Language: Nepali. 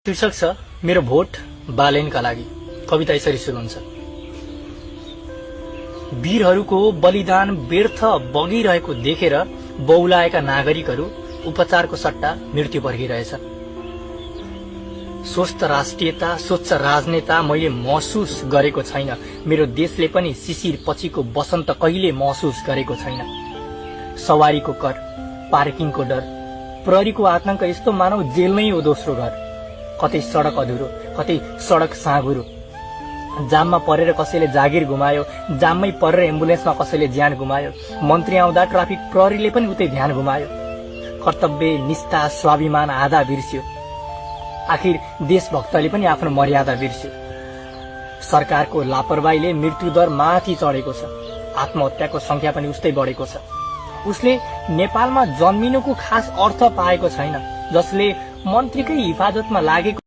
शीर्षक छ मेरो भोट बालेनका लागि। कविता यसरी सुरु हुन्छ। वीरहरूको बलिदान व्यर्थ बगिरहेको देखेर बौलाएका नागरिकहरू उपचारको सट्टा मृत्यु पर्खिरहेछ। स्वस्थ राष्ट्रियता, स्वच्छ राजनेता मैले महसुस गरेको छैन। मेरो देशले पनि शिशिर पछिको वसन्त कहिले महसुस गरेको छैन। सवारीको कर, पार्किङको डर, प्रहरीको आतंक यस्तो मानव जेल नै हो दोस्रो घर। कतै सडक अधुरो, कतै सडक साँघुरो। जाममा परेर कसैले जागिर गुमायो, जाममै परेर एम्बुलेन्समा कसैले ज्यान गुमायो। मन्त्री आउँदा ट्राफिक प्रहरीले पनि उतै ध्यान गुमायो। कर्तव्य, निष्ठा, स्वाभिमान आधा बिर्स्यो। आखिर देशभक्तले पनि आफ्नो मर्यादा बिर्स्यो। सरकारको लापरवाहीले मृत्युदर माथि चढेको छ। आत्महत्याको संख्या पनि उस्तै बढेको छ। उसले नेपालमा जन्मिनुको खास अर्थ पाएको छैन। जसले मन्त्रीकै हिफाजतमा लागेको